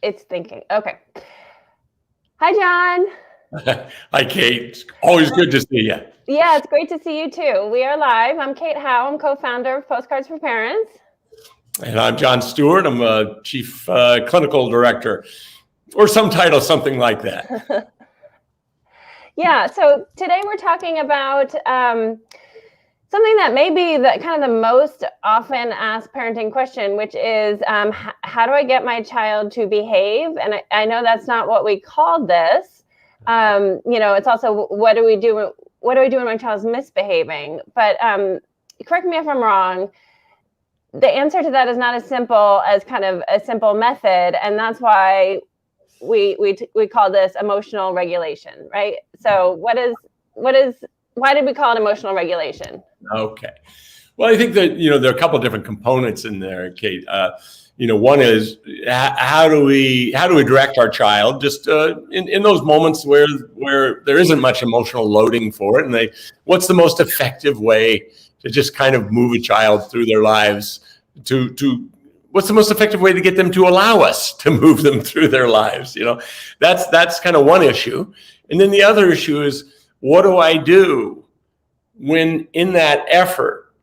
It's thinking. Okay. Hi, John. Hi, Kate. It's always good to see you. Yeah, it's great to see you too. We are live. I'm Kate Howe. I'm co-founder of Postcards for Parents. And I'm John Stewart. I'm a chief clinical director, or some title, something like that. Yeah, so today we're talking about something that may be the kind of the most often asked parenting question, which is how do I get my child to behave? And I know that's not what we called this. It's also what do we do when my child's misbehaving? But correct me if I'm wrong. The answer to that is not as simple as kind of a simple method, and that's why we call this emotional regulation, right? So why did we call it emotional regulation? Okay. Well, I think that, there are a couple of different components in there, Kate. One is how do we direct our child just in those moments where there isn't much emotional loading for it, and what's the most effective way to just kind of move a child through their lives what's the most effective way to get them to allow us to move them through their lives? That's kind of one issue. And then the other issue is, what do I do when in that effort,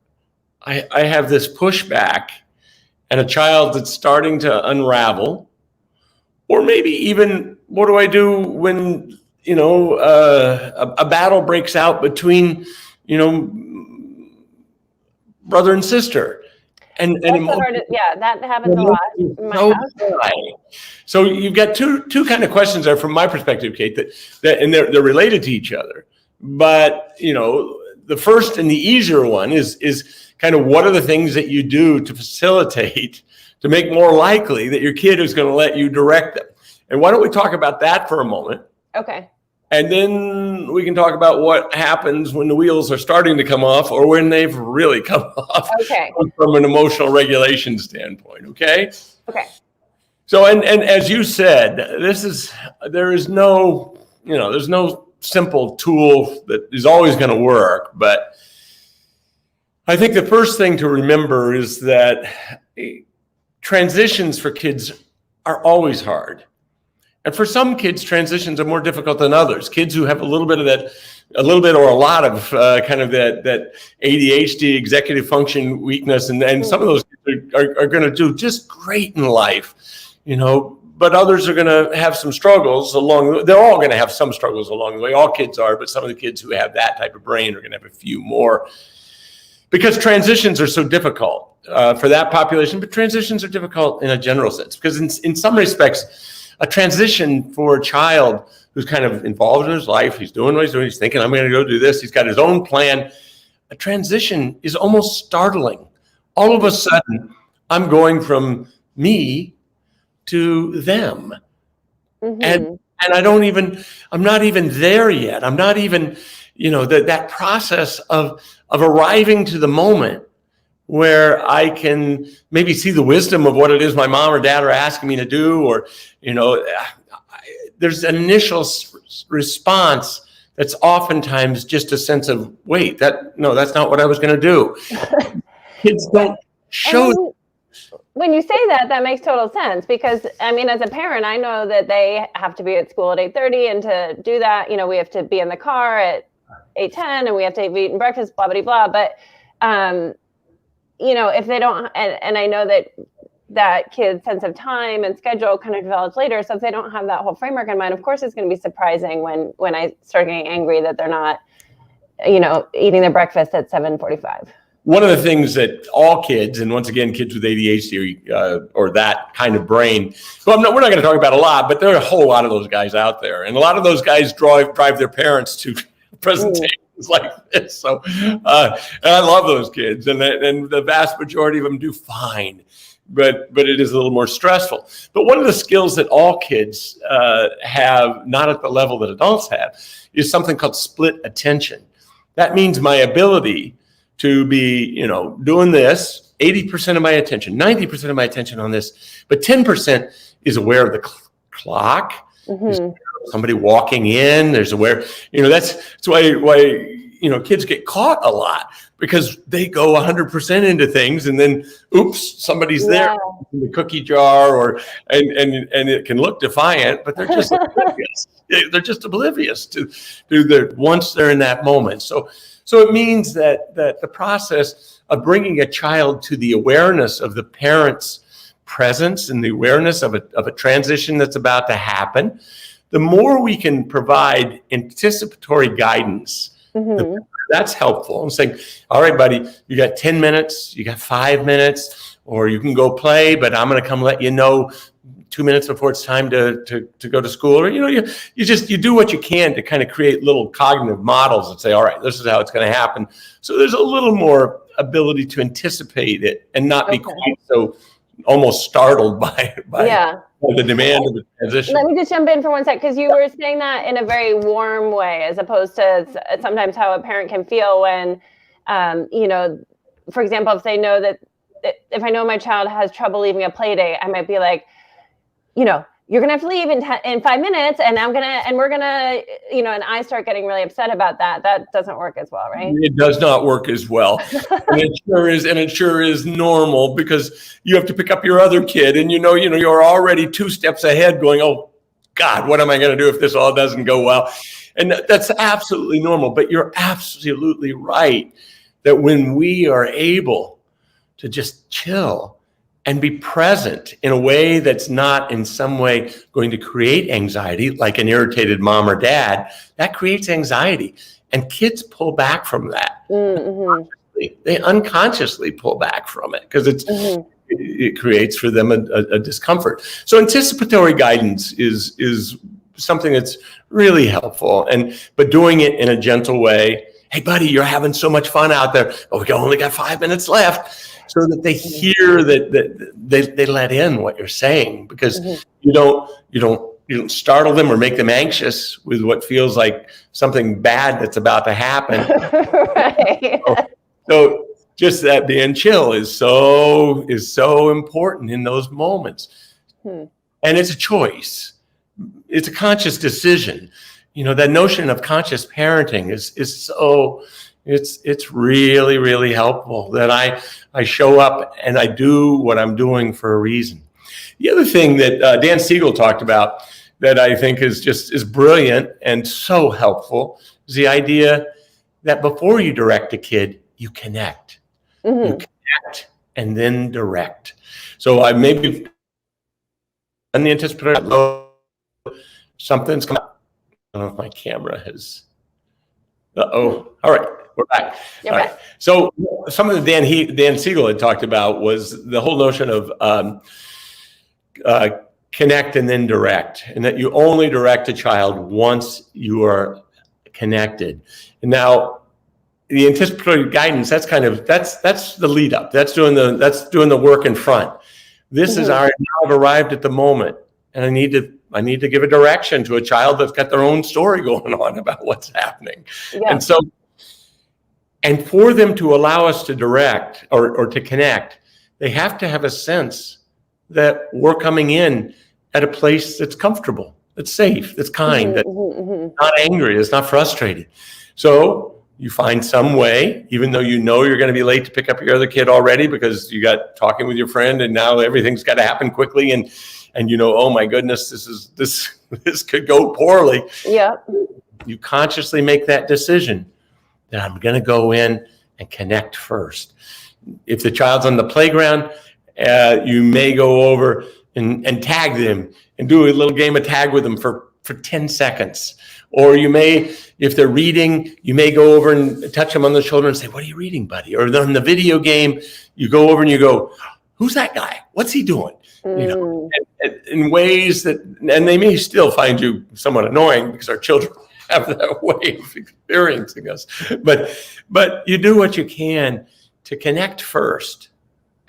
I have this pushback and a child that's starting to unravel? Or maybe even, what do I do when, a battle breaks out between, brother and sister? And that happens a lot in my house. So you've got two kind of questions there from my perspective, Kate, that and they're related to each other. But the first and the easier one is kind of, what are the things that you do to facilitate, to make more likely that your kid is going to let you direct them? And why don't we talk about that for a moment? Okay. And then we can talk about what happens when the wheels are starting to come off, or when they've really come off. Okay. From an emotional regulation standpoint. Okay. Okay. So, and as you said, there's no simple tool that is always going to work. But I think the first thing to remember is that transitions for kids are always hard. And for some kids, transitions are more difficult than others. Kids who have a little bit or a lot of kind of that ADHD, executive function weakness, and some of those kids are going to do just great in life, but others are going to have some struggles they're all going to have some struggles along the way. All kids are, but some of the kids who have that type of brain are going to have a few more, because transitions are so difficult for that population. But transitions are difficult in a general sense, because in some respects, a transition for a child who's kind of involved in his life, he's doing what he's doing, he's thinking, I'm going to go do this, he's got his own plan. A transition is almost startling. All of a sudden, I'm going from me to them. Mm-hmm. And I'm not even there yet. I'm not even, that process of arriving to the moment where I can maybe see the wisdom of what it is my mom or dad are asking me to do, or, there's an initial response that's oftentimes just a sense of, wait, that's not what I was going to do. Kids don't show. When you say that makes total sense, because as a parent, I know that they have to be at school at 8:30, and to do that, we have to be in the car at 8:10, and we have to have eaten breakfast, blah, blah, blah. But, if they don't, and I know that kid's sense of time and schedule kind of develops later. So if they don't have that whole framework in mind, of course, it's going to be surprising when I start getting angry that they're not, eating their breakfast at 7:45. One of the things that all kids, and once again, kids with ADHD or that kind of brain, we're not going to talk about a lot, but there are a whole lot of those guys out there. And a lot of those guys drive their parents to presentations like this. So, and I love those kids, and the vast majority of them do fine. But it is a little more stressful. But one of the skills that all kids have, not at the level that adults have, is something called split attention. That means my ability to be, doing this, 80% of my attention, 90% of my attention on this, but 10% is aware of the clock. Mm-hmm. Somebody walking in, there's aware, that's why kids get caught a lot because they go 100% into things, and then oops, somebody's there in the cookie jar, and it can look defiant, but they're just oblivious. They're just oblivious to once they're in that moment. So it means that the process of bringing a child to the awareness of the parent's presence and the awareness of a transition that's about to happen, the more we can provide anticipatory guidance, that's helpful. I'm saying, all right, buddy, you got 10 minutes, you got 5 minutes, or you can go play, but I'm going to come let you know 2 minutes before it's time to go to school. Or, you do what you can to kind of create little cognitive models and say, all right, this is how it's going to happen. So there's a little more ability to anticipate it and not be quite so almost startled by the demand of the transition. Let me just jump in for 1 sec, because you were saying that in a very warm way, as opposed to sometimes how a parent can feel when, for example, if they know that if I know my child has trouble leaving a play date, I might be like, you're gonna have to leave in 5 minutes, and we're gonna, and I start getting really upset about that. That doesn't work as well, right? It does not work as well, and it sure is normal, because you have to pick up your other kid, and you're already 2 steps ahead, going, oh God, what am I going to do if this all doesn't go well? And that's absolutely normal. But you're absolutely right that when we are able to just chill and be present in a way that's not in some way going to create anxiety, like an irritated mom or dad, that creates anxiety. And kids pull back from that. They unconsciously pull back from it because it creates for them a discomfort. So anticipatory guidance is something that's really helpful, but doing it in a gentle way. Hey, buddy, you're having so much fun out there. Oh, we only got 5 minutes left. So that they hear that they let in what you're saying, because you don't startle them or make them anxious with what feels like something bad that's about to happen. Right. So just that being chill is so important in those moments. And it's a choice. It's a conscious decision. That notion of conscious parenting is so, it's really, really helpful that I show up and I do what I'm doing for a reason. The other thing that Dan Siegel talked about that I think is brilliant and so helpful is the idea that before you direct a kid, you connect. You connect and then direct. So I maybe on the anticipatory, something's come up. I don't know if my camera has. All right, we're back. All right. So some of the Dan Siegel had talked about was the whole notion of connect and then direct, and that you only direct a child once you are connected. And now the anticipatory guidance, that's the lead up. That's doing the work in front. This is now I've arrived at the moment, and I need to give a direction to a child that's got their own story going on about what's happening. Yeah. And for them to allow us to direct or to connect, they have to have a sense that we're coming in at a place that's comfortable, that's safe, that's kind, that's not angry, that's not frustrated. So you find some way, even though you're going to be late to pick up your other kid already because you got talking with your friend and now everything's got to happen quickly, and oh my goodness, this could go poorly. Yeah. You consciously make that decision that I'm going to go in and connect first. If the child's on the playground, you may go over and tag them and do a little game of tag with them for 10 seconds. Or you may, if they're reading, you may go over and touch them on the shoulder and say, what are you reading, buddy? Or in the video game, you go over and you go, who's that guy? What's he doing? In ways that, and they may still find you somewhat annoying because our children have that way of experiencing us. But you do what you can to connect first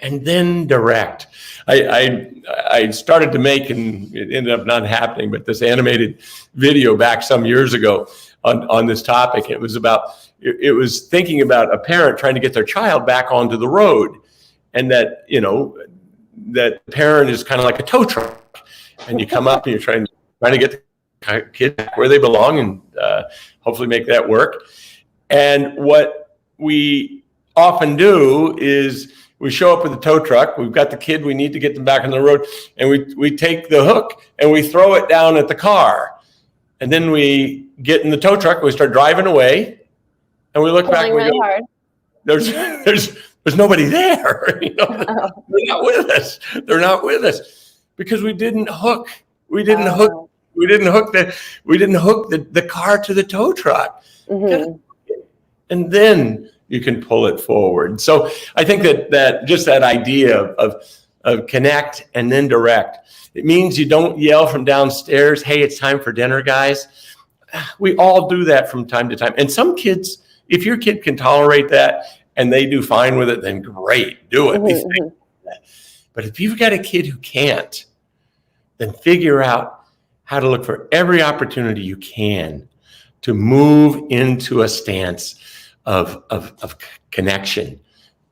and then direct. I started to make, and it ended up not happening, but this animated video back some years ago on this topic. It was thinking about a parent trying to get their child back onto the road, and that that parent is kind of like a tow truck, and you come up and you're trying to get the kid where they belong and hopefully make that work. And what we often do is we show up with a tow truck. We've got the kid. We need to get them back on the road. And we take the hook and we throw it down at the car. And then we get in the tow truck. We start driving away. And we look back and we really go, hard. There's nobody there. You know, they're not with us. They're not with us because we didn't hook. We didn't hook the car to the tow truck. Mm-hmm. And then you can pull it forward. So I think that just that idea of connect and then direct. It means you don't yell from downstairs, hey, it's time for dinner, guys. We all do that from time to time. And some kids, if your kid can tolerate that and they do fine with it, then great, do it. Mm-hmm. But if you've got a kid who can't, then figure out how to look for every opportunity you can to move into a stance of connection,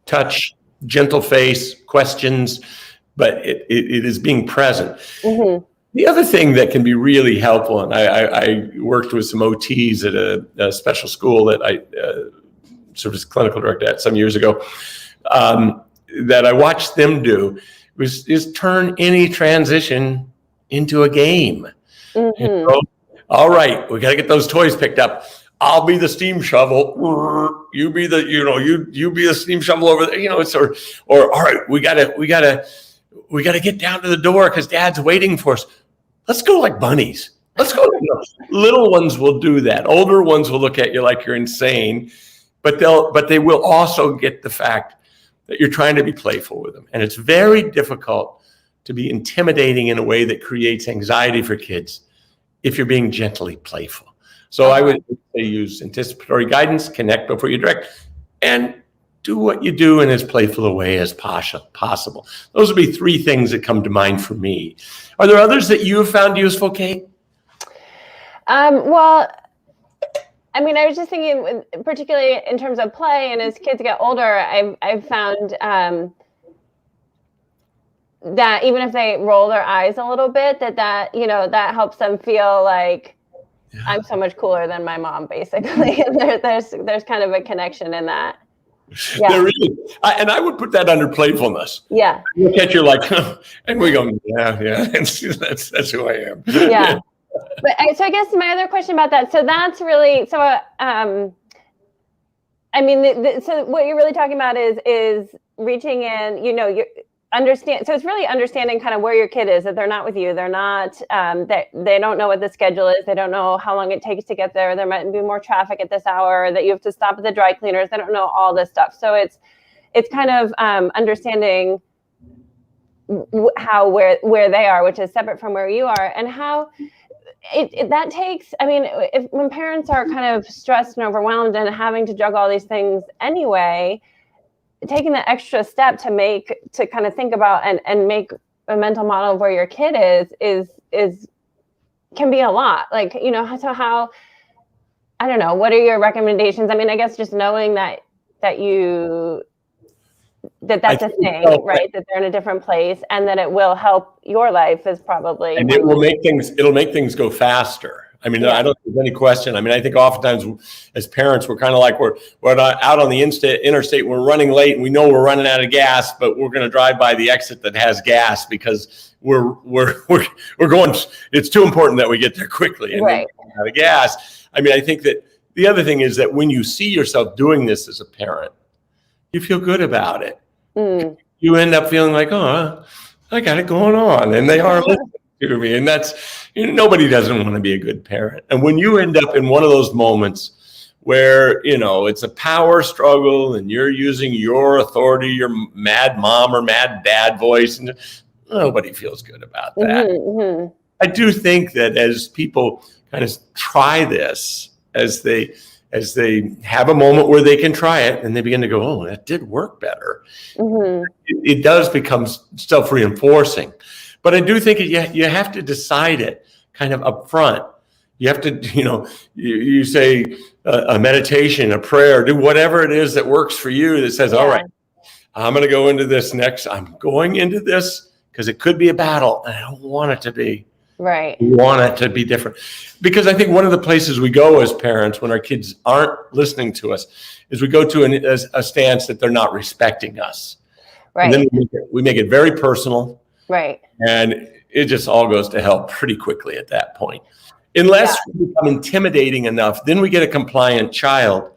touch, gentle face, questions, but it is being present. Mm-hmm. The other thing that can be really helpful, and I worked with some OTs at a special school that I served as clinical director at some years ago, that I watched them do, is turn any transition into a game. Mm-hmm. You know? All right, we got to get those toys picked up. I'll be the steam shovel. You be the, you be the steam shovel over there. It's or all right, we gotta get down to the door because Dad's waiting for us. Let's go like bunnies. Let's go. Little ones will do that. Older ones will look at you like you're insane, but they will also get the fact that you're trying to be playful with them. And it's very difficult to be intimidating in a way that creates anxiety for kids if you're being gently playful. So I would say use anticipatory guidance, connect before you direct, and do what you do in as playful a way as possible. Those would be three things that come to mind for me. Are there others that you have found useful, Kate? Well, I mean, I was just thinking, particularly in terms of play, and as kids get older, I've found that even if they roll their eyes a little bit, that helps them feel like, yeah, I'm so much cooler than my mom, basically. And there's kind of a connection in that. Yeah. There is, and I would put that under playfulness. Yeah. You catch you like, and we go, yeah, that's who I am. Yeah. But so I guess my other question about that. So that's really I mean, so what you're really talking about is reaching in. You understand. So it's really understanding kind of where your kid is. That they're not with you. They're not. They don't know what the schedule is. They don't know how long it takes to get there. There might be more traffic at this hour. That you have to stop at the dry cleaners. They don't know all this stuff. So it's kind of understanding where they are, which is separate from where you are, and how that takes. I mean, when parents are kind of stressed and overwhelmed and having to juggle all these things anyway, taking the extra step to kind of think about and make a mental model of where your kid is can be a lot. Like, so how, I don't know, what are your recommendations? I mean, I guess just knowing that that's a thing, right? That they're in a different place and that it will help your life is probably. And it'll make things go faster. I mean, yeah. I don't think there's any question. I mean, I think oftentimes as parents, we're kind of like we're out on the interstate, we're running late and we know we're running out of gas, but we're going to drive by the exit that has gas because we're going. It's too important that we get there quickly and right. We're out of gas. I mean, I think that the other thing is that when you see yourself doing this as a parent, you feel good about it. Mm. You end up feeling like, oh, I got it going on, and they are listening to me, and that's nobody doesn't want to be a good parent. And when you end up in one of those moments where it's a power struggle and you're using your authority, your mad mom or mad dad voice, and nobody feels good about that. Mm-hmm. I do think that as people kind of try this, as they have a moment where they can try it and they begin to go, oh, that did work better. Mm-hmm. It does become self-reinforcing. But I do think you have to decide it kind of up front. You have to, you say a meditation, a prayer, do whatever it is that works for you that says, all right, I'm going to go into this next. I'm going into this because it could be a battle and I don't want it to be. Right. We want it to be different. Because I think one of the places we go as parents when our kids aren't listening to us is we go to a stance that they're not respecting us. Right. And then we make it very personal. Right. And it just all goes to hell pretty quickly at that point. Unless we become intimidating enough, then we get a compliant child.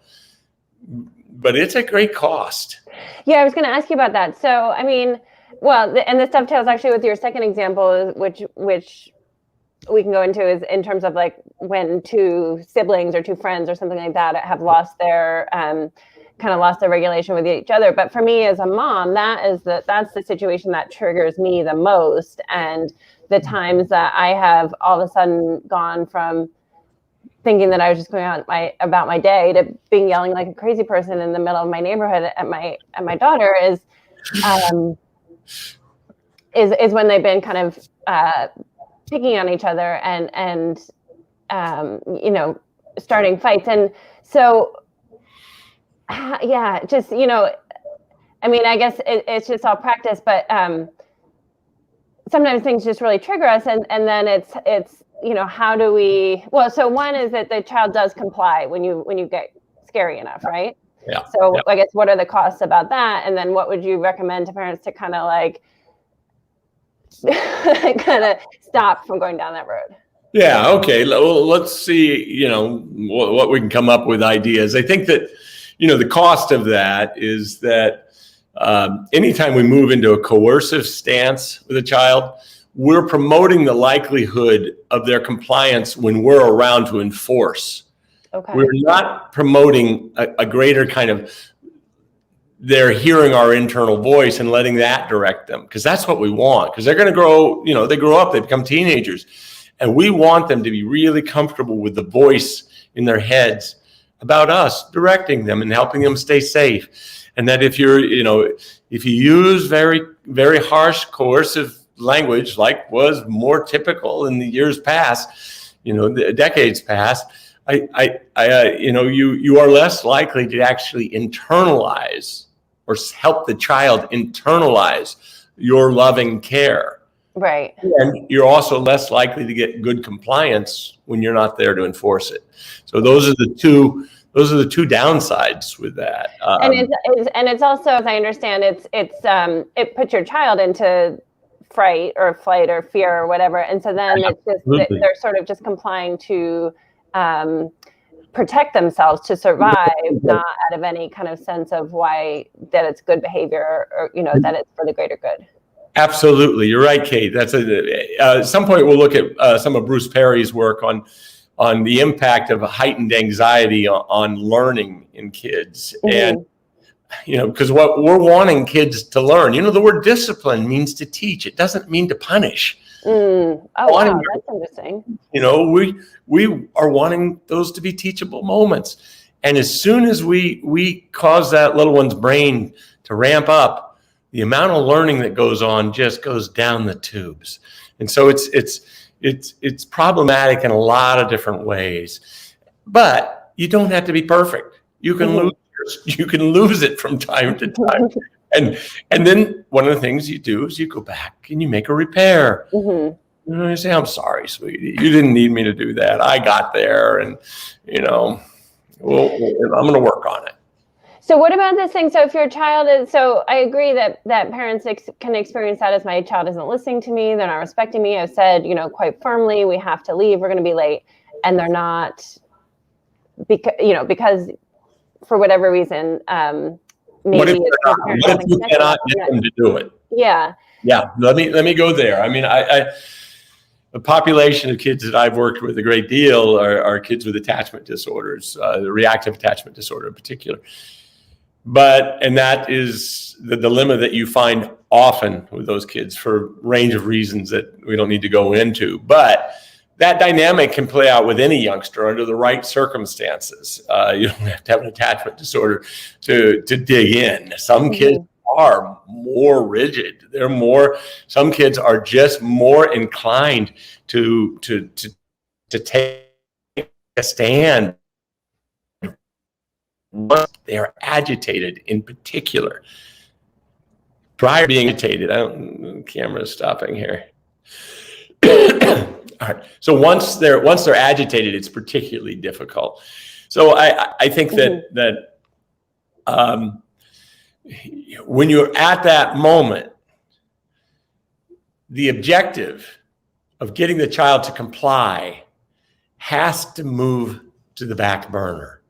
But it's a great cost. Yeah, I was going to ask you about that. So, I mean, well, and this dovetails actually with your second example, which we can go into is in terms of like when two siblings or two friends or something like that have lost their kind of lost their regulation with each other. But for me as a mom, that's the situation that triggers me the most. And the times that I have all of a sudden gone from thinking that I was just going on about my day to being yelling like a crazy person in the middle of my neighborhood at my daughter is when they've been kind of picking on each other and starting fights. And so just I mean, I guess it's just all practice, but sometimes things just really trigger us, and then it's how do we, so one is that the child does comply when you get scary enough, right? Yeah. So I guess what are the costs about that? And then what would you recommend to parents to kind of like kind of stop from going down that road? Yeah. Okay. Well, let's see, what we can come up with ideas. I think that, the cost of that is that anytime we move into a coercive stance with a child, we're promoting the likelihood of their compliance when we're around to enforce. Okay. We're not promoting a greater kind of they're hearing our internal voice and letting that direct them, because that's what we want, because they're going to grow, they grow up, they become teenagers, and we want them to be really comfortable with the voice in their heads about us directing them and helping them stay safe. And that if you use very, very harsh, coercive language, like was more typical in the years past, the decades past, you are less likely to actually internalize or help the child internalize your loving care. Right. And you're also less likely to get good compliance when you're not there to enforce it. So those are the two downsides with that. And it's also, as I understand, it puts your child into fright or flight or fear or whatever, and so then it's just they're sort of just complying to protect themselves, to survive, not out of any kind of sense of why that it's good behavior or that it's for the greater good. Absolutely, you're right, Kate. That's at some point we'll look at some of Bruce Perry's work on the impact of a heightened anxiety on learning in kids. Mm-hmm. And because what we're wanting kids to learn, the word discipline means to teach. It doesn't mean to punish. Oh, wow, that's interesting. We are wanting those to be teachable moments. And as soon as we cause that little one's brain to ramp up, the amount of learning that goes on just goes down the tubes. And so it's problematic in a lot of different ways. But you don't have to be perfect. You can lose it from time to time. And then one of the things you do is you go back and you make a repair. Mm-hmm. You say, I'm sorry, sweetie. You didn't need me to do that. I got there, and I'm going to work on it. So what about this thing? So if your child is, so I agree that parents can experience that as my child isn't listening to me, they're not respecting me. I've said, quite firmly, we have to leave, we're going to be late, and they're not, because for whatever reason, maybe what if you cannot get them to do it? Yeah. Yeah. Let me go there. I mean, the population of kids that I've worked with a great deal are kids with attachment disorders, the reactive attachment disorder in particular. And that is the dilemma that you find often with those kids for a range of reasons that we don't need to go into. But that dynamic can play out with any youngster under the right circumstances. You don't have to have an attachment disorder to dig in. Some kids are more rigid. Some kids are just more inclined to take a stand once they are agitated in particular. Prior to being agitated, camera's stopping here. All right. So once they're agitated, it's particularly difficult. So I think that when you're at that moment, the objective of getting the child to comply has to move to the back burner.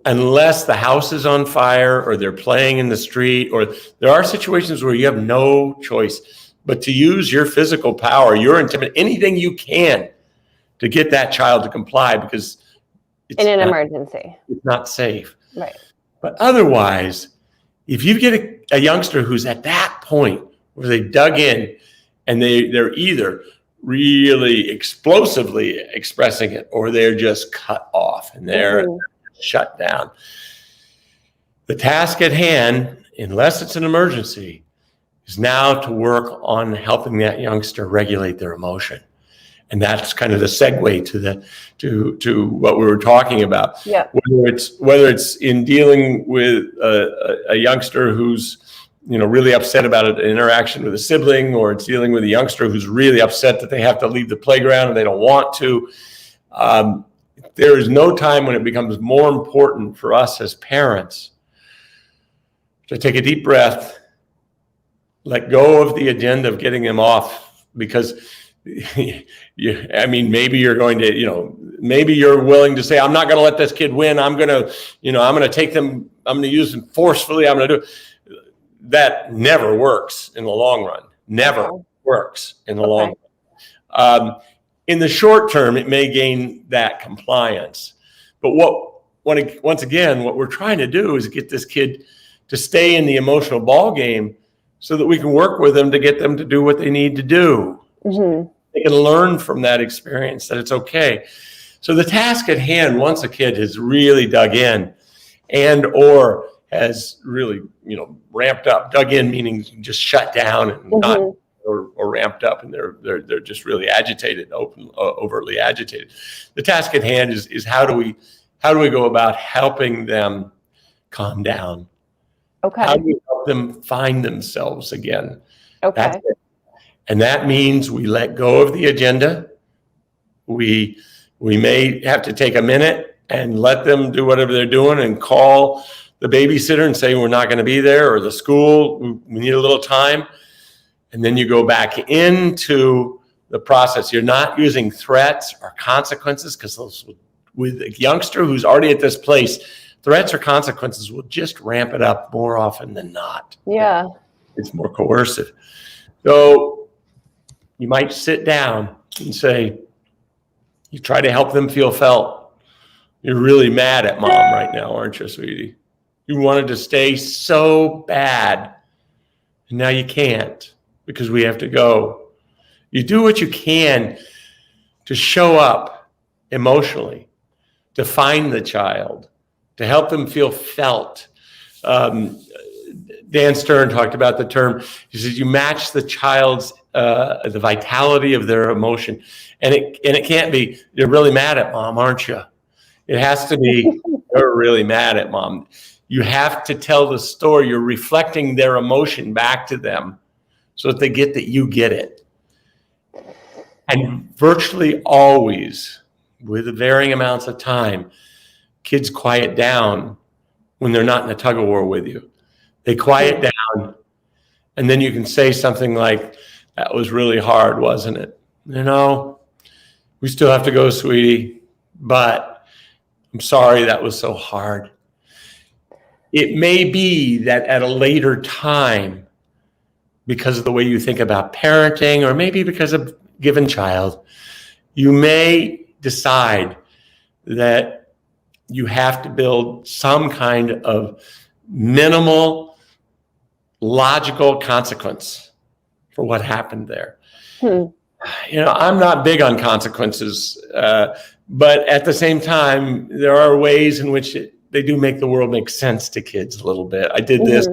Unless the house is on fire or they're playing in the street, or there are situations where you have no choice but to use your physical power, your intimidation, anything you can to get that child to comply, because it's in an emergency. It's not safe. Right. But otherwise, if you get a youngster who's at that point where they dug in and they're either really explosively expressing it or they're just cut off and they're shut down. The task at hand, unless it's an emergency, is now to work on helping that youngster regulate their emotion. And that's kind of the segue to what we were talking about. Yeah. Whether it's in dealing with a youngster who's really upset about an interaction with a sibling, or it's dealing with a youngster who's really upset that they have to leave the playground and they don't want to. There is no time when it becomes more important for us as parents to take a deep breath, let go of the agenda of getting them off, because maybe you're going to, maybe you're willing to say, I'm not going to let this kid win. I'm going to take them, I'm going to use them forcefully. I'm going to do it. That never works in the long run. Never works in the long run. In the short term, it may gain that compliance. But once again, what we're trying to do is get this kid to stay in the emotional ball game so that we can work with them to get them to do what they need to do. They can learn from that experience that it's okay. So the task at hand, once a kid has really dug in and or has really, ramped up, dug in meaning just shut down and not or ramped up, and they're just really agitated, overtly agitated. The task at hand is how do we go about helping them calm down? Okay. How do we help them find themselves again? Okay. That's it. And that means we let go of the agenda. We may have to take a minute and let them do whatever they're doing and call the babysitter and say, we're not going to be there, or the school, we need a little time. And then you go back into the process. You're not using threats or consequences, because with a youngster who's already at this place, threats or consequences will just ramp it up more often than not. Yeah. It's more coercive. So you might sit down and say, you try to help them feel felt. You're really mad at mom right now, aren't you, sweetie? You wanted to stay so bad, and now you can't because we have to go. You do what you can to show up emotionally, to find the child, to help them feel felt. Dan Stern talked about the term. He says you match the child's the vitality of their emotion, and it can't be, you're really mad at mom, aren't you? It has to be, you're really mad at mom. You have to tell the story. You're reflecting their emotion back to them so that they get that you get it. And virtually always, with varying amounts of time, kids quiet down when they're not in a tug of war with you. They quiet down, and then you can say something like, that was really hard, wasn't it? We still have to go, sweetie, but I'm sorry that was so hard. It may be that at a later time, because of the way you think about parenting, or maybe because of a given child, you may decide that you have to build some kind of minimal logical consequence for what happened there. I'm not big on consequences, but at the same time, there are ways in which they do make the world make sense to kids a little bit. I did this.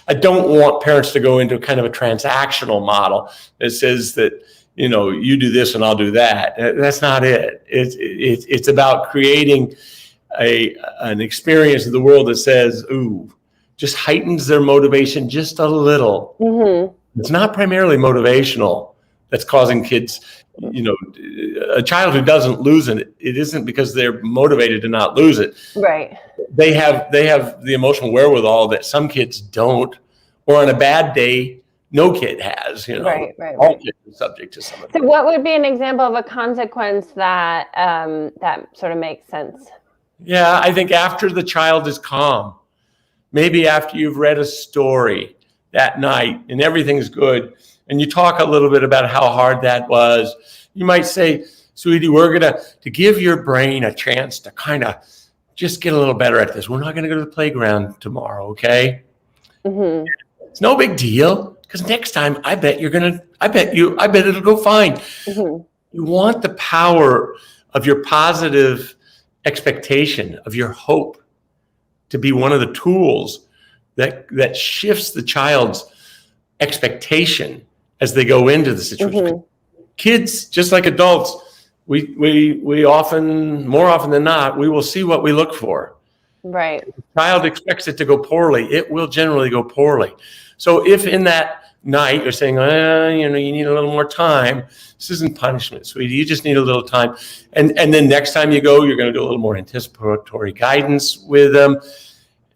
I don't want parents to go into kind of a transactional model that says that, you do this and I'll do that. That's not it. It's about creating an experience of the world that says, just heightens their motivation just a little. It's not primarily motivational. that's causing kids, a child who doesn't lose it isn't because they're motivated to not lose it. Right. They have the emotional wherewithal that some kids don't, or on a bad day, no kid has. Right. All kids are subject to some of that. So what would be an example of a consequence that that sort of makes sense? Yeah, I think after the child is calm, maybe after you've read a story that night and everything's good, and you talk a little bit about how hard that was, you might say, sweetie, we're going to give your brain a chance to kind of just get a little better at this. We're not going to go to the playground tomorrow, okay? Mm-hmm. It's no big deal, because next time I bet it'll go fine. Mm-hmm. You want the power of your positive expectation, of your hope, to be one of the tools that shifts the child's expectation as they go into the situation. Mm-hmm. Kids, just like adults, we often, more often than not, we will see what we look for. Right. If the child expects it to go poorly, it will generally go poorly. So if in that night you're saying, you need a little more time, this isn't punishment, sweetie, you just need a little time. And then next time you go, you're going to do a little more anticipatory guidance with them,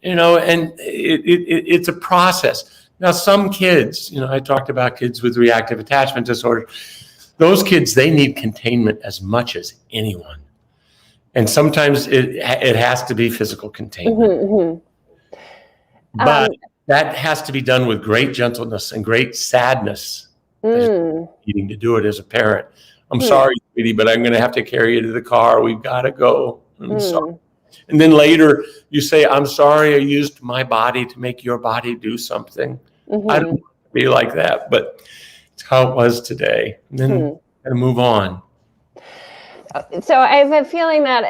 and it's a process. Now, some kids, I talked about kids with reactive attachment disorder. Those kids, they need containment as much as anyone. And sometimes it has to be physical containment. Mm-hmm. But that has to be done with great gentleness and great sadness. Needing to do it as a parent. I'm sorry, sweetie, but I'm going to have to carry you to the car. We've got to go. I'm sorry. And then later you say, I'm sorry I used my body to make your body do something. Mm-hmm. I don't want to be like that, but it's how it was today. And then gotta move on. So I have a feeling that,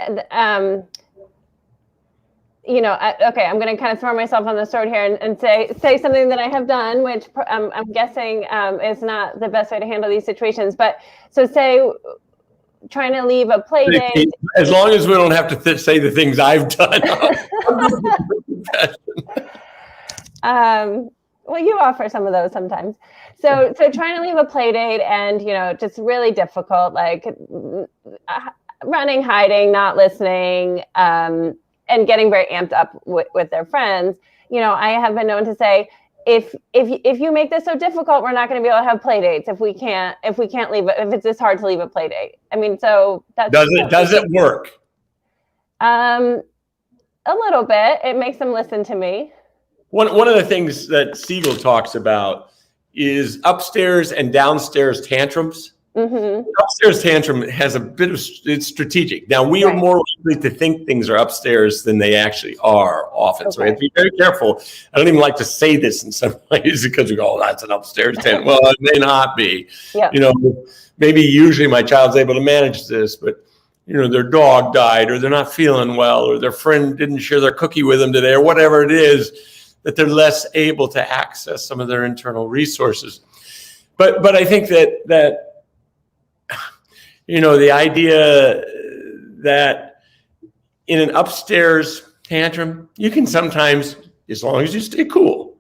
okay, I'm going to kind of throw myself on the sword here and say something that I have done, which I'm guessing is not the best way to handle these situations. But so say trying to leave a play date. As long as we don't have to say the things I've done. Well, you offer some of those sometimes. So trying to leave a play date and, just really difficult, like running, hiding, not listening, and getting very amped up with their friends. I have been known to say, if you make this so difficult, we're not going to be able to have play dates if we can't leave it, if it's this hard to leave a play date. I mean, so that's does it work? A little bit. It makes them listen to me. One of the things that Siegel talks about is upstairs and downstairs tantrums. Mm-hmm. Upstairs tantrum has it's strategic. Now, we are more likely to think things are upstairs than they actually are often. Okay. So we have to be very careful. I don't even like to say this in some ways because we go, that's an upstairs tantrum. Well, it may not be. Yeah. Maybe usually my child's able to manage this, but their dog died, or they're not feeling well, or their friend didn't share their cookie with them today, or whatever it is, that they're less able to access some of their internal resources. But I think that the idea that in an upstairs tantrum, you can sometimes, as long as you stay cool.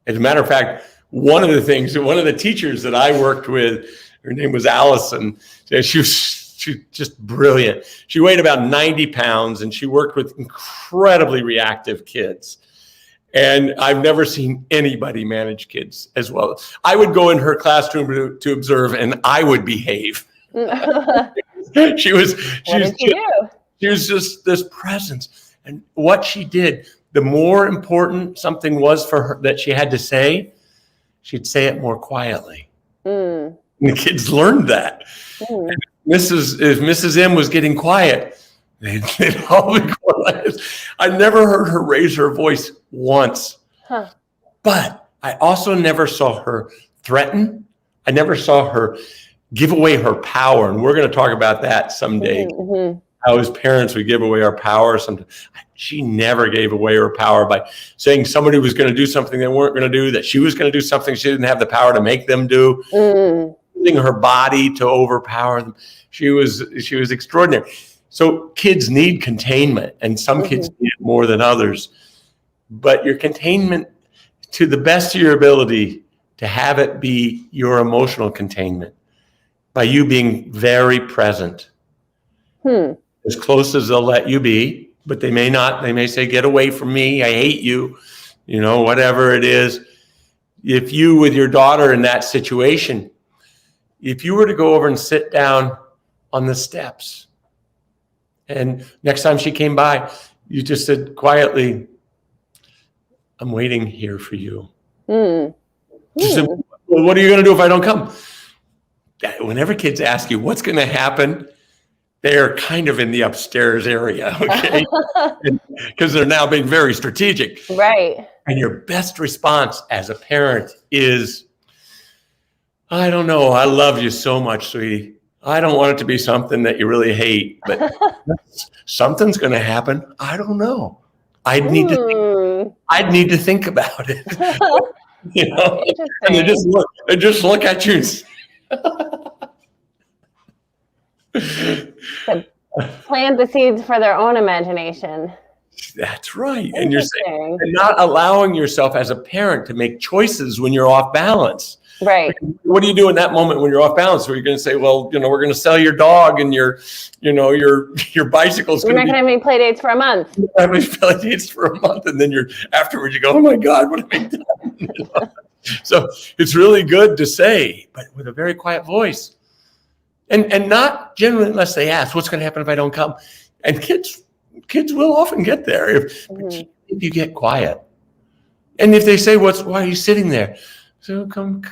As a matter of fact, one of the teachers that I worked with, her name was Allison. She was just brilliant. She weighed about 90 pounds and she worked with incredibly reactive kids. And I've never seen anybody manage kids as well. I would go in her classroom to observe, and I would behave. She was just this presence. And what she did, the more important something was for her that she had to say, she'd say it more quietly. And the kids learned that. And if Mrs. M was getting quiet, they'd all be quiet. I never heard her raise her voice once. Huh. But I also never saw her threaten. I never saw her give away her power. And we're going to talk about that someday. Mm-hmm. How as parents we give away our power. She never gave away her power by saying somebody was going to do something they weren't going to do, that she was going to do something she didn't have the power to make them do. Using her body to overpower them. She was extraordinary. So kids need containment, and some kids need it more than others. But your containment, to the best of your ability, to have it be your emotional containment by you being very present. As close as they'll let you be, but they may not. They may say, get away from me. I hate you. Whatever it is. If you, with your daughter in that situation, if you were to go over and sit down on the steps, and next time she came by, you just said quietly, I'm waiting here for you. She said, well, what are you going to do if I don't come? Whenever kids ask you what's going to happen, they're kind of in the upstairs area, okay? Because they're now being very strategic. Right. And your best response as a parent is, I don't know, I love you so much, sweetie. I don't want it to be something that you really hate, but something's going to happen. I don't know. I'd need to think about it. And they just look at you. Plant the seeds for their own imagination. That's right. And you're saying, and not allowing yourself as a parent to make choices when you're off balance. Right. What do you do in that moment when you're off balance? Where you're going to say, well, we're going to sell your dog and your bicycle's. You're not going to have any play dates for a month. You're not going to have any play dates for a month, and then afterwards you go, oh my God, what have I done? So it's really good to say, but with a very quiet voice, and not generally unless they ask, what's going to happen if I don't come? And kids will often get there if you get quiet, and if they say, why are you sitting there? So I'm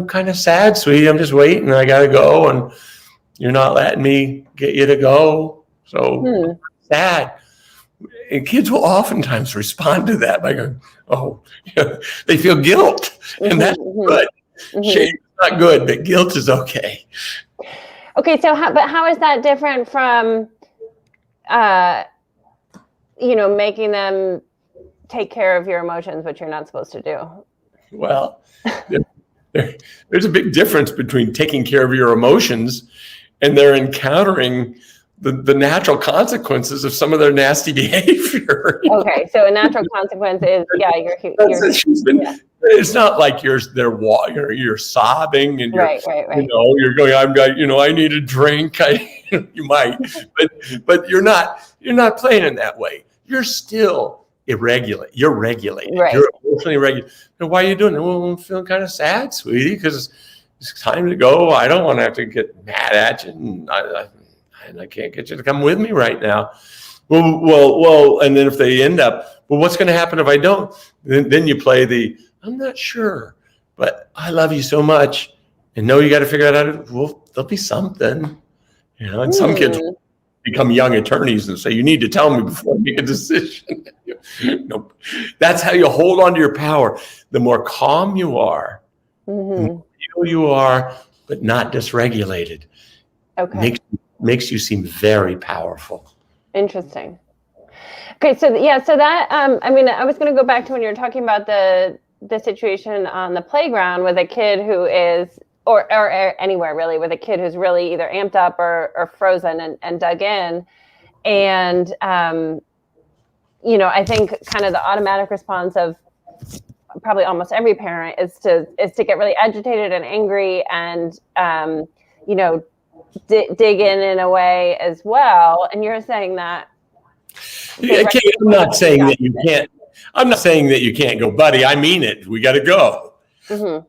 kind of sad, sweetie. I'm just waiting. I got to go, and you're not letting me get you to go. So sad. And kids will oftentimes respond to that by going, oh, they feel guilt. And that's good. Shame is not good, but guilt is okay. Okay, so how is that different from, making them take care of your emotions, which you're not supposed to do? Well, there's a big difference between taking care of your emotions and they're encountering the natural consequences of some of their nasty behavior. Okay, so a natural consequence is, it's not like you're sobbing and right. You're going, I need a drink. You might, but you're not playing in that way. You're still irregular. You're regulated. Right. You're emotionally regulated. And why are you doing it? Well, I'm feeling kind of sad, sweetie, because it's time to go. I don't want to have to get mad at you, and I can't get you to come with me right now. Well, and then if they end up, well, what's going to happen if I don't? Then you play I'm not sure, but I love you so much, and know you got to figure out how to. Well, there'll be something, And some kids become young attorneys and say, you need to tell me before I make a decision. Nope. That's how you hold on to your power. The more calm you are, the more you are, but not dysregulated. Okay. Makes you seem very powerful. Interesting. Okay, so that I was going to go back to when you were talking about the situation on the playground with a kid who is, or anywhere really, with a kid who's really either amped up or frozen and dug in, and I think kind of the automatic response of probably almost every parent is to get really agitated and angry and dig in a way as well. And you're saying that. I'm not saying that you can't. I'm not saying that you can't go, buddy. I mean it. We got to go. Mm-hmm.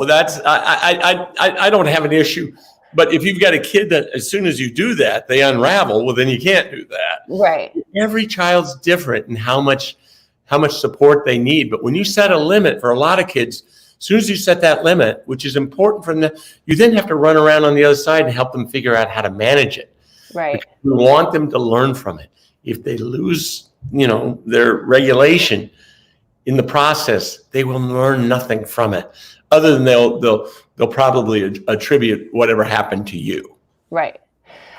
That's I don't have an issue. But if you've got a kid that as soon as you do that, they unravel, well, then you can't do that. Right. Every child's different in how much support they need. But when you set a limit for a lot of kids, as soon as you set that limit, which is important for them, you then have to run around on the other side and help them figure out how to manage it. Right. Because you want them to learn from it. If they lose, their regulation in the process, they will learn nothing from it, other than they'll probably attribute whatever happened to you. Right.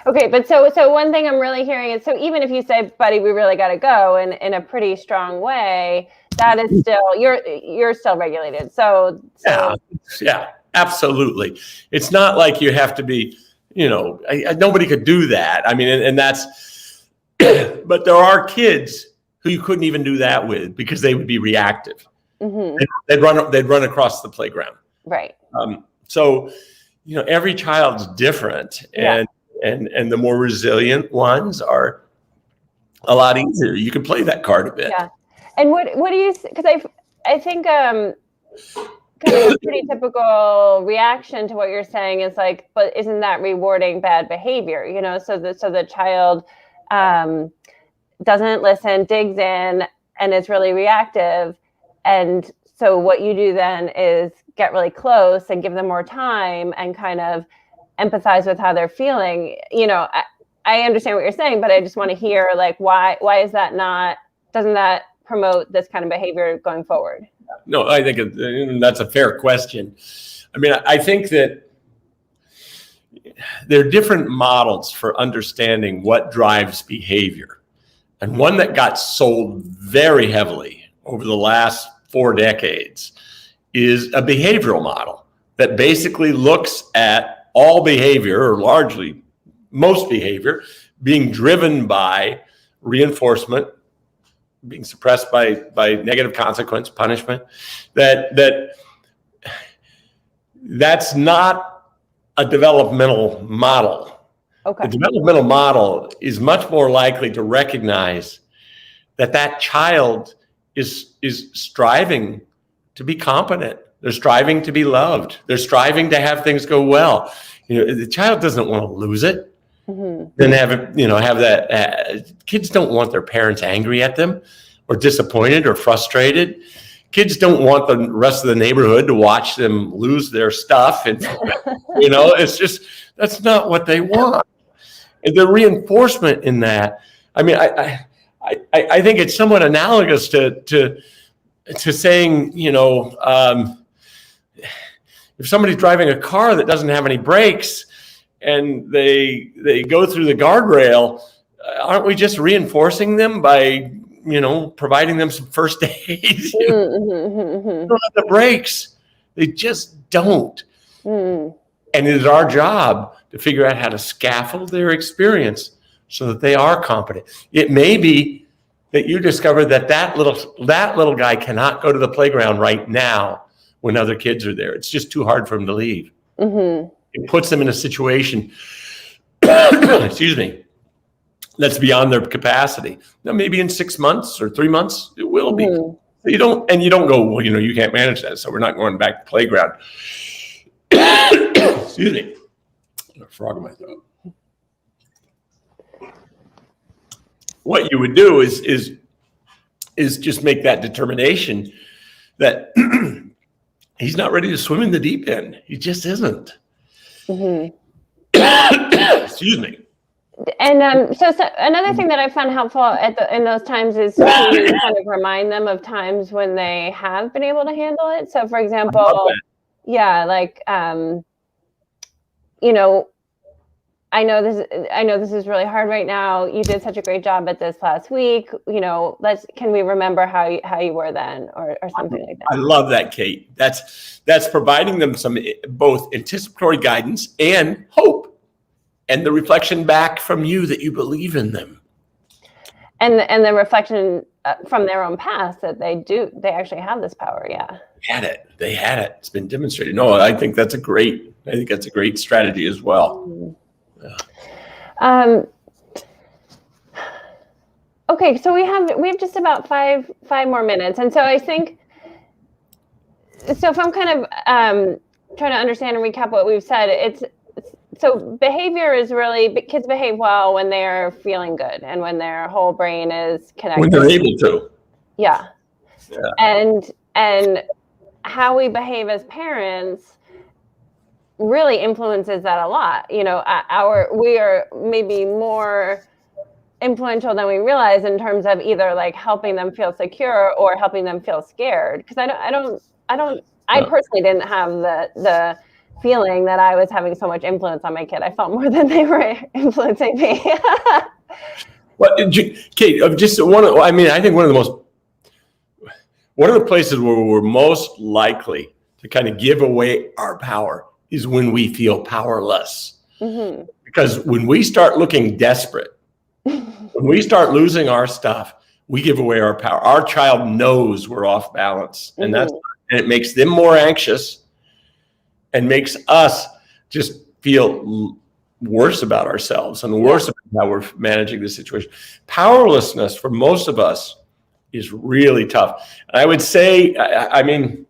Okay, but so one thing I'm really hearing is, so even if you say, buddy, we really got to go in a pretty strong way, that is still, you're still regulated. So yeah, absolutely. It's not like you have to be, nobody could do that. I mean, and that's, but there are kids who you couldn't even do that with because they would be reactive. Mm-hmm. They'd run across the playground. Right. So, every child's different, and the more resilient ones are a lot easier. You can play that card a bit. Yeah. And what do you, because I think kind of a pretty typical reaction to what you're saying is like, but isn't that rewarding bad behavior? So the child doesn't listen, digs in, and is really reactive. And so what you do then is get really close and give them more time and kind of empathize with how they're feeling. I understand what you're saying, but I just want to hear like, why is that not, doesn't that promote this kind of behavior going forward? No, I think that's a fair question. I mean, I think that there are different models for understanding what drives behavior. And one that got sold very heavily over the last 4 decades is a behavioral model that basically looks at all behavior, or largely most behavior, being driven by reinforcement, being suppressed by negative consequence, punishment. That's not a developmental model. Okay. The developmental model is much more likely to recognize that child is striving to be competent. They're striving to be loved. They're striving to have things go well. The child doesn't want to lose it. Mm-hmm. Then have that. Kids don't want their parents angry at them, or disappointed, or frustrated. Kids don't want the rest of the neighborhood to watch them lose their stuff, and it's just, that's not what they want. And the reinforcement in that, I mean, I think it's somewhat analogous to saying, if somebody's driving a car that doesn't have any brakes and they go through the guardrail, aren't we just reinforcing them by, providing them some first aid? They don't have the brakes. They just don't. And it is our job to figure out how to scaffold their experience so that they are competent. It may be that you discover that little guy cannot go to the playground right now when other kids are there. It's just too hard for him to leave. Mm-hmm. It puts them in a situation, excuse me, that's beyond their capacity. Now, maybe in 6 months or 3 months, it will be. Mm-hmm. You don't go, well, you can't manage that, so we're not going back to playground. Excuse me. I got a frog in my throat. What you would do is just make that determination that he's not ready to swim in the deep end. He just isn't. Mm-hmm. Excuse me. And so another thing that I found helpful in those times is to kind of remind them of times when they have been able to handle it. So, for example, like I know this is really hard right now. You did such a great job at this last week. Can we remember how you were then, or something like that? I love that, Kate. That's providing them some both anticipatory guidance and hope, and the reflection back from you that you believe in them, and the reflection from their own past that they actually have this power. Yeah, they had it. It's been demonstrated. No, I think that's a great strategy as well. Yeah. Okay, so we have just about five more minutes, and so I think, so if I'm kind of trying to understand and recap what we've said, so behavior is really, kids behave well when they're feeling good and when their whole brain is connected. When they're able to. Yeah. And how we behave as parents really influences that a lot. We are maybe more influential than we realize in terms of either like helping them feel secure or helping them feel scared. Because I personally didn't have the feeling that I was having so much influence on my kid. I felt more than they were influencing me. Well, Kate, I think one of the places where we're most likely to kind of give away our power is when we feel powerless. Mm-hmm. Because when we start looking desperate, when we start losing our stuff, we give away our power. Our child knows we're off balance, and and it makes them more anxious and makes us just feel worse about ourselves and worse about how we're managing the situation. Powerlessness for most of us is really tough. And I would say, I mean,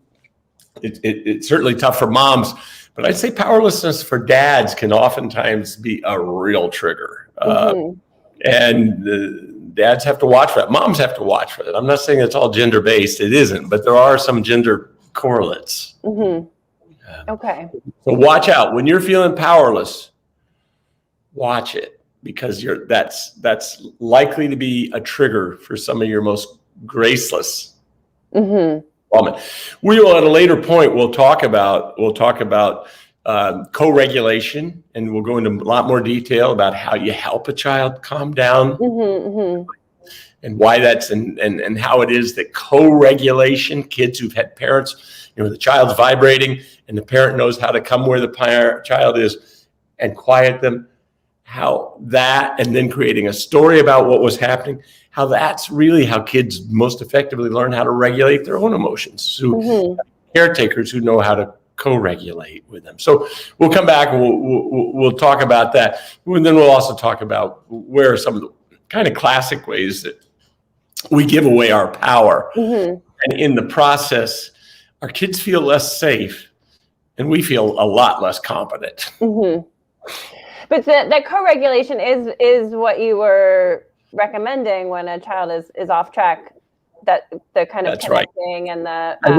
it's certainly tough for moms, but I'd say powerlessness for dads can oftentimes be a real trigger. And the dads have to watch for that. Moms have to watch for that. I'm not saying it's all gender-based. It isn't, but there are some gender correlates. Okay. So watch out. When you're feeling powerless, watch it, because that's likely to be a trigger for some of your most graceless women. We will, at a later point, we'll talk about co-regulation, and we'll go into a lot more detail about how you help a child calm down and why that's and how it is that co-regulation, kids who've had parents, the child's vibrating and the parent knows how to come where the child is and quiet them, how that, and then creating a story about what was happening, how that's really how kids most effectively learn how to regulate their own emotions. So caretakers who know how to co-regulate with them. So we'll come back and we'll talk about that. And then we'll also talk about where are some of the kind of classic ways that we give away our power. And in the process, our kids feel less safe and we feel a lot less competent. But that co-regulation is what you were recommending when a child is off track, that the kind of That's connecting right. and the and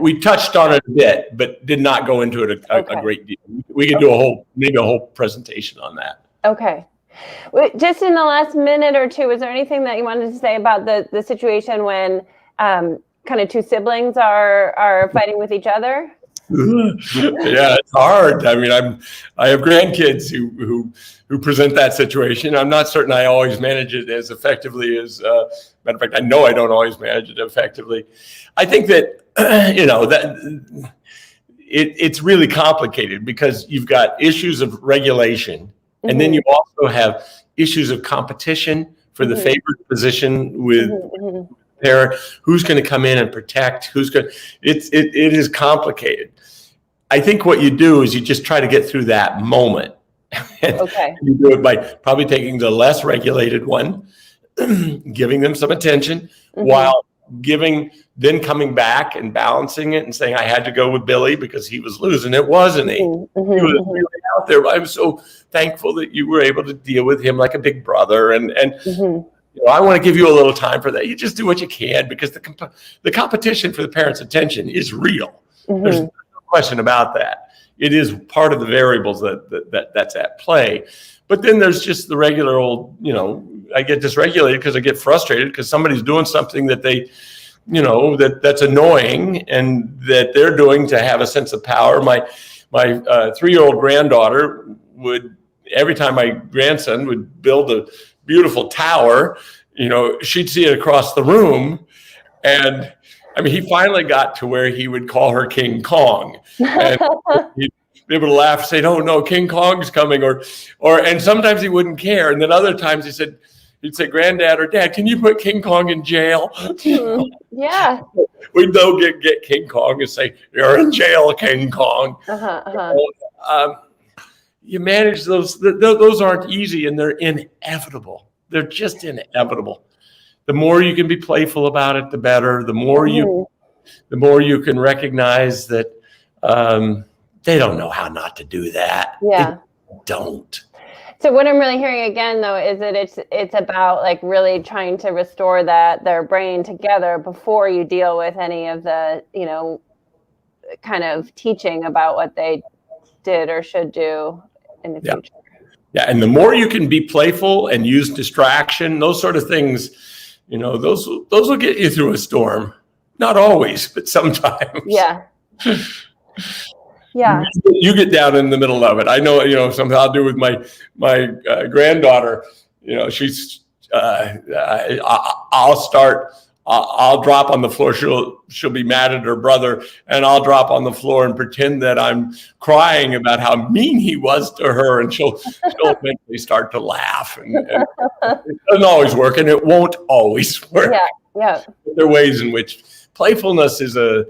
we touched on it a bit, but did not go into it a great deal. We could do maybe a whole presentation on that. Okay. Just in the last minute or two, is there anything that you wanted to say about the situation when kind of two siblings are fighting with each other? Yeah, it's hard. I mean, I have grandkids who present that situation. I'm not certain I always manage it as effectively as, matter of fact, I know I don't always manage it effectively. I think that, that it's really complicated because you've got issues of regulation, and then you also have issues of competition for the favored position with parent, who's going to come in and protect, it is complicated. I think what you do is you just try to get through that moment. You do it by probably taking the less regulated one, giving them some attention, while then coming back and balancing it and saying, I had to go with Billy because he was losing it, wasn't he? He was really out there. I'm so thankful that you were able to deal with him like a big brother. And I want to give you a little time for that. You just do what you can, because the competition for the parents' attention is real. There's no question about that. It is part of the variables that's at play. But then there's just the regular old, I get dysregulated because I get frustrated because somebody's doing something that they, that's annoying and that they're doing to have a sense of power. My 3-year-old granddaughter would, every time my grandson would build a beautiful tower, she'd see it across the room. And I mean, he finally got to where he would call her King Kong. And he'd be able to laugh and say, no, King Kong's coming. And sometimes he wouldn't care. And then other times he'd say, Granddad or Dad, can you put King Kong in jail? Yeah. We'd go get King Kong and say, you're in jail, King Kong. You manage those. Those aren't easy, and they're inevitable. They're just inevitable. The more you can be playful about it, the better. The more you can recognize that they don't know how not to do that. Yeah. They don't. So what I'm really hearing again, though, is that it's about like really trying to restore their brain together before you deal with any of the, kind of teaching about what they did or should do in the future. Yeah, and the more you can be playful and use distraction, those sort of things, those will get you through a storm. Not always, but sometimes. Yeah. Yeah. You get down in the middle of it. I know, something I'll do with my granddaughter. She's. I'll I'll drop on the floor. She'll be mad at her brother, and I'll drop on the floor and pretend that I'm crying about how mean he was to her, and she'll eventually start to laugh. And it doesn't always work, and it won't always work. Yeah. There are ways in which playfulness is a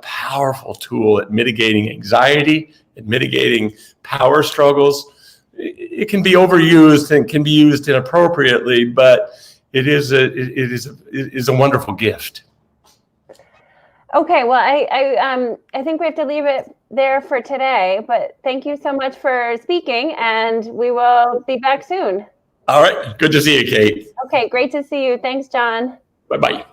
powerful tool at mitigating anxiety, at mitigating power struggles. It can be overused and can be used inappropriately, but it is a wonderful gift. Okay, well, I think we have to leave it there for today, but thank you so much for speaking, and we will be back soon. All right, good to see you, Kate. Okay, great to see you. Thanks, John. Bye-bye.